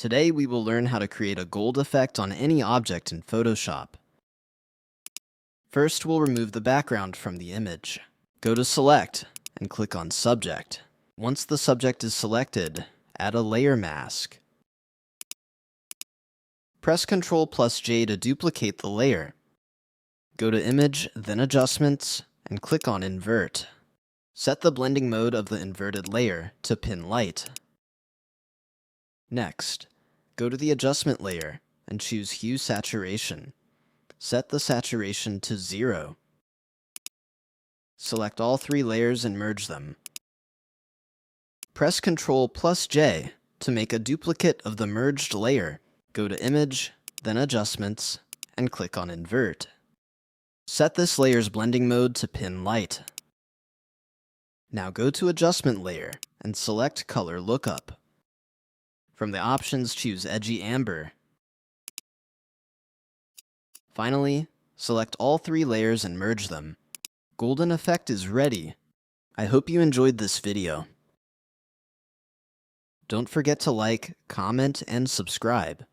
Today we will learn how to create a gold effect on any object in Photoshop. First, we'll remove the background from the image. Go to Select and click on Subject. Once the subject is selected, add a layer mask. Press Ctrl+J to duplicate the layer. Go to Image, then Adjustments, and click on Invert. Set the blending mode of the inverted layer to Pin Light. Next, go to the Adjustment layer and choose Hue Saturation. Set the saturation to 0. Select all three layers and merge them. Press Ctrl+J to make a duplicate of the merged layer. Go to Image, then Adjustments, and click on Invert. Set this layer's blending mode to Pin Light. Now go to Adjustment layer and select Color Lookup. From the options, choose Edgy Amber. Finally, select all three layers and merge them. Golden effect is ready. I hope you enjoyed this video. Don't forget to like, comment, and subscribe.